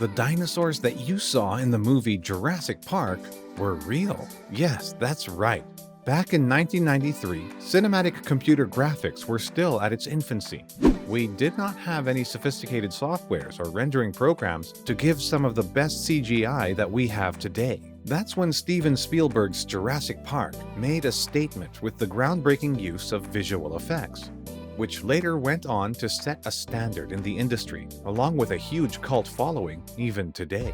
The dinosaurs that you saw in the movie Jurassic Park were real. Yes, that's right. Back in 1993, cinematic computer graphics were still at its infancy. We did not have any sophisticated softwares or rendering programs to give some of the best CGI that we have today. That's when Steven Spielberg's Jurassic Park made a statement with the groundbreaking use of visual effects, which later went on to set a standard in the industry, along with a huge cult following even today.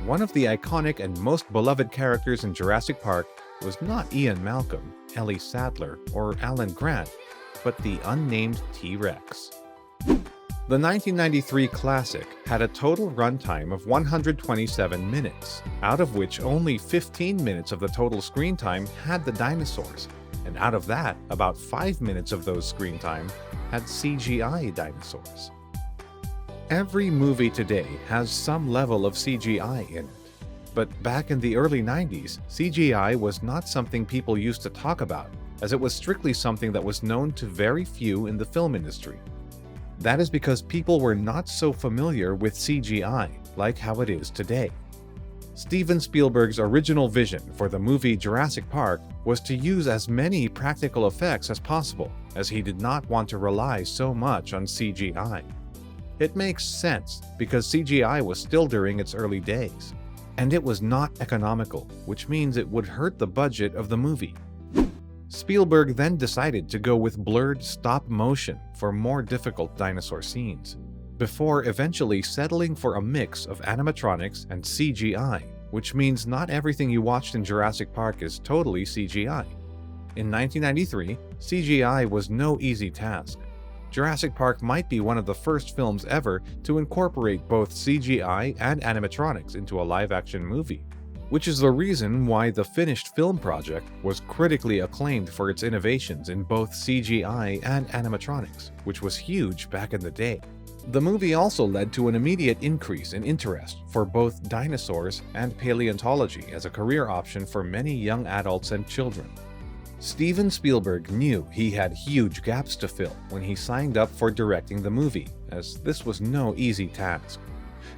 One of the iconic and most beloved characters in Jurassic Park was not Ian Malcolm, Ellie Sattler, or Alan Grant, but the unnamed T-Rex. The 1993 classic had a total runtime of 127 minutes, out of which only 15 minutes of the total screen time had the dinosaurs, and out of that, about 5 minutes of those screen time had CGI dinosaurs. Every movie today has some level of CGI in it. But back in the early 90s, CGI was not something people used to talk about, as it was strictly something that was known to very few in the film industry. That is because people were not so familiar with CGI like how it is today. Steven Spielberg's original vision for the movie Jurassic Park was to use as many practical effects as possible, as he did not want to rely so much on CGI. It makes sense because CGI was still during its early days. And it was not economical, which means it would hurt the budget of the movie. Spielberg then decided to go with blurred stop motion for more difficult dinosaur scenes, before eventually settling for a mix of animatronics and CGI, which means not everything you watched in Jurassic Park is totally CGI. In 1993, CGI was no easy task. Jurassic Park might be one of the first films ever to incorporate both CGI and animatronics into a live-action movie, which is the reason why the finished film project was critically acclaimed for its innovations in both CGI and animatronics, which was huge back in the day. The movie also led to an immediate increase in interest for both dinosaurs and paleontology as a career option for many young adults and children. Steven Spielberg knew he had huge gaps to fill when he signed up for directing the movie, as this was no easy task,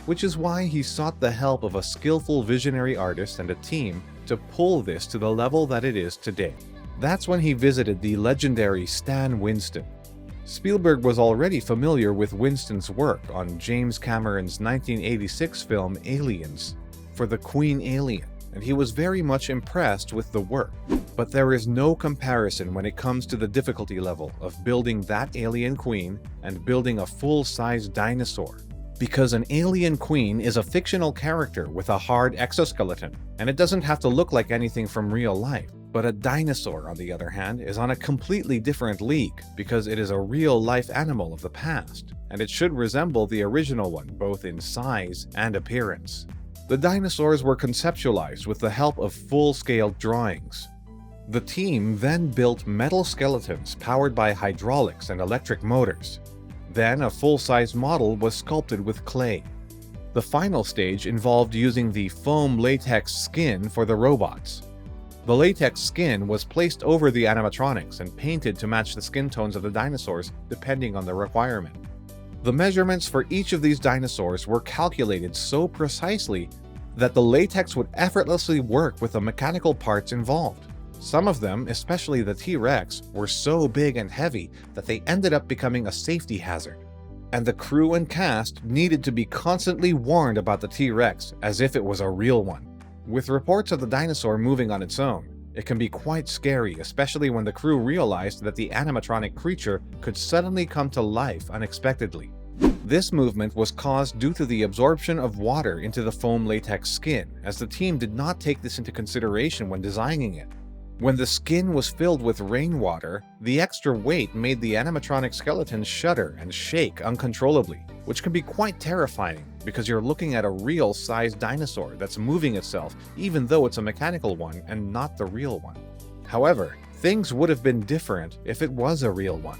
which is why he sought the help of a skillful visionary artist and a team to pull this to the level that it is today. That's when he visited the legendary Stan Winston. Spielberg was already familiar with Winston's work on James Cameron's 1986 film Aliens for the Queen Alien, and he was very much impressed with the work. But there is no comparison when it comes to the difficulty level of building that alien queen and building a full-size dinosaur. Because an alien queen is a fictional character with a hard exoskeleton, and it doesn't have to look like anything from real life. But a dinosaur, on the other hand, is on a completely different league because it is a real-life animal of the past, and it should resemble the original one both in size and appearance. The dinosaurs were conceptualized with the help of full-scale drawings. The team then built metal skeletons powered by hydraulics and electric motors. Then a full-size model was sculpted with clay. The final stage involved using the foam latex skin for the robots. The latex skin was placed over the animatronics and painted to match the skin tones of the dinosaurs depending on the requirement. The measurements for each of these dinosaurs were calculated so precisely that the latex would effortlessly work with the mechanical parts involved. Some of them, especially the T-Rex, were so big and heavy that they ended up becoming a safety hazard. And the crew and cast needed to be constantly warned about the T-Rex as if it was a real one. With reports of the dinosaur moving on its own, it can be quite scary, especially when the crew realized that the animatronic creature could suddenly come to life unexpectedly. This movement was caused due to the absorption of water into the foam latex skin, as the team did not take this into consideration when designing it. When the skin was filled with rainwater, the extra weight made the animatronic skeleton shudder and shake uncontrollably, which can be quite terrifying because you're looking at a real-sized dinosaur that's moving itself even though it's a mechanical one and not the real one. However, things would have been different if it was a real one.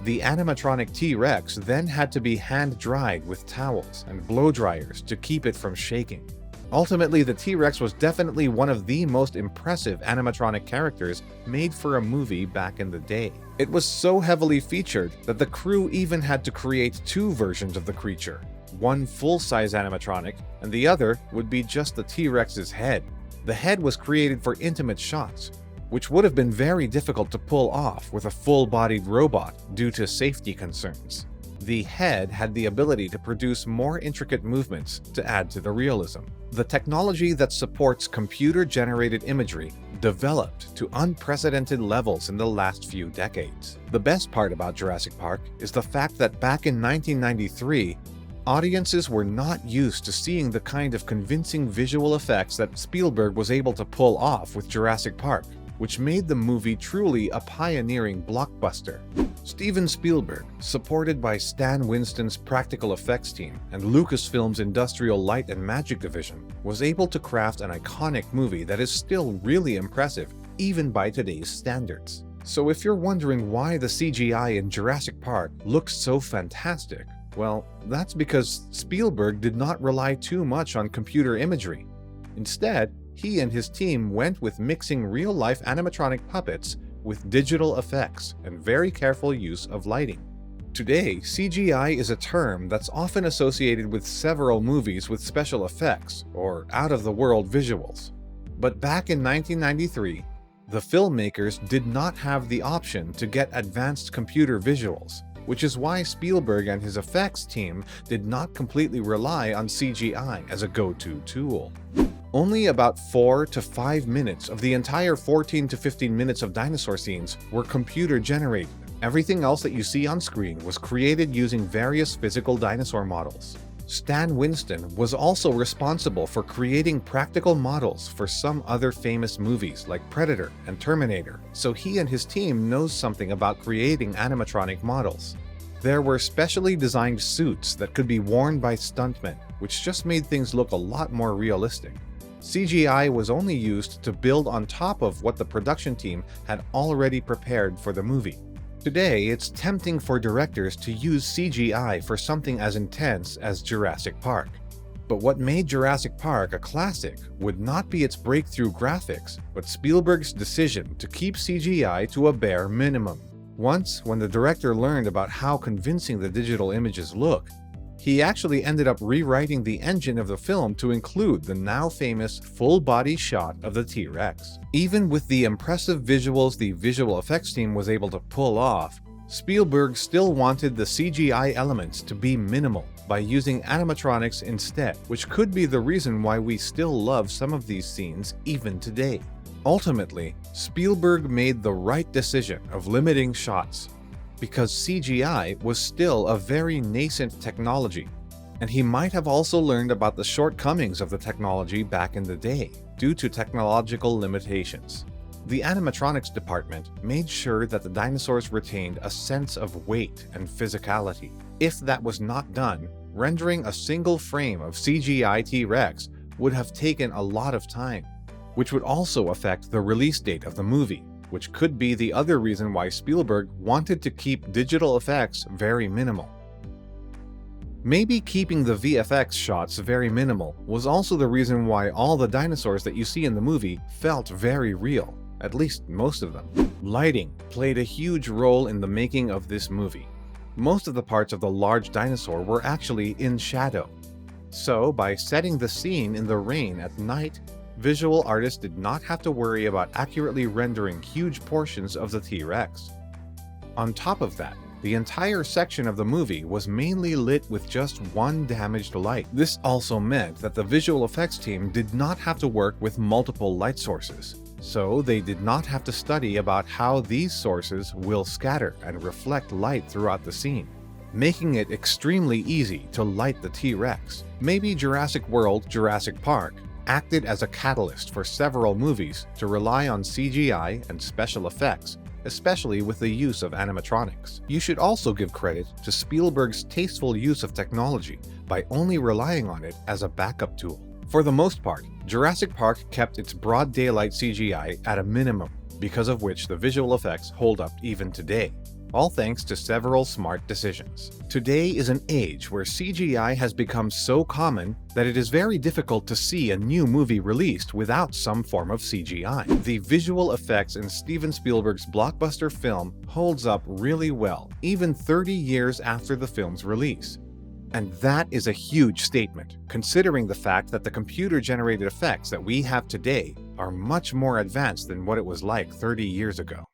The animatronic T-Rex then had to be hand-dried with towels and blow dryers to keep it from shaking. Ultimately, the T-Rex was definitely one of the most impressive animatronic characters made for a movie back in the day. It was so heavily featured that the crew even had to create two versions of the creature, one full-size animatronic, and the other would be just the T-Rex's head. The head was created for intimate shots, which would have been very difficult to pull off with a full-bodied robot due to safety concerns. The head had the ability to produce more intricate movements to add to the realism. The technology that supports computer-generated imagery developed to unprecedented levels in the last few decades. The best part about Jurassic Park is the fact that back in 1993, audiences were not used to seeing the kind of convincing visual effects that Spielberg was able to pull off with Jurassic Park, which made the movie truly a pioneering blockbuster. Steven Spielberg, supported by Stan Winston's practical effects team and Lucasfilm's Industrial Light and Magic division, was able to craft an iconic movie that is still really impressive, even by today's standards. So if you're wondering why the CGI in Jurassic Park looks so fantastic, well, that's because Spielberg did not rely too much on computer imagery. Instead, he and his team went with mixing real-life animatronic puppets with digital effects and very careful use of lighting. Today, CGI is a term that's often associated with several movies with special effects or out-of-the-world visuals. But back in 1993, the filmmakers did not have the option to get advanced computer visuals, which is why Spielberg and his effects team did not completely rely on CGI as a go-to tool. Only about 4 to 5 minutes of the entire 14 to 15 minutes of dinosaur scenes were computer-generated. Everything else that you see on screen was created using various physical dinosaur models. Stan Winston was also responsible for creating practical models for some other famous movies like Predator and Terminator, so he and his team knows something about creating animatronic models. There were specially designed suits that could be worn by stuntmen, which just made things look a lot more realistic. CGI was only used to build on top of what the production team had already prepared for the movie. Today, it's tempting for directors to use CGI for something as intense as Jurassic Park. But what made Jurassic Park a classic would not be its breakthrough graphics, but Spielberg's decision to keep CGI to a bare minimum. Once, when the director learned about how convincing the digital images look, he actually ended up rewriting the engine of the film to include the now famous full-body shot of the T-Rex. Even with the impressive visuals the visual effects team was able to pull off, Spielberg still wanted the CGI elements to be minimal by using animatronics instead, which could be the reason why we still love some of these scenes even today. Ultimately, Spielberg made the right decision of limiting shots, because CGI was still a very nascent technology, and he might have also learned about the shortcomings of the technology back in the day due to technological limitations. The animatronics department made sure that the dinosaurs retained a sense of weight and physicality. If that was not done, rendering a single frame of CGI T-Rex would have taken a lot of time, which would also affect the release date of the movie, which could be the other reason why Spielberg wanted to keep digital effects very minimal. Maybe keeping the VFX shots very minimal was also the reason why all the dinosaurs that you see in the movie felt very real, at least most of them. Lighting played a huge role in the making of this movie. Most of the parts of the large dinosaur were actually in shadow. So, by setting the scene in the rain at night, visual artists did not have to worry about accurately rendering huge portions of the T-Rex. On top of that, the entire section of the movie was mainly lit with just one damaged light. This also meant that the visual effects team did not have to work with multiple light sources, so they did not have to study about how these sources will scatter and reflect light throughout the scene, making it extremely easy to light the T-Rex. Maybe Jurassic World, Jurassic Park acted as a catalyst for several movies to rely on CGI and special effects, especially with the use of animatronics. You should also give credit to Spielberg's tasteful use of technology by only relying on it as a backup tool. For the most part, Jurassic Park kept its broad daylight CGI at a minimum, because of which the visual effects hold up even today, all thanks to several smart decisions. Today is an age where CGI has become so common that it is very difficult to see a new movie released without some form of CGI. The visual effects in Steven Spielberg's blockbuster film holds up really well, even 30 years after the film's release. And that is a huge statement, considering the fact that the computer-generated effects that we have today are much more advanced than what it was like 30 years ago.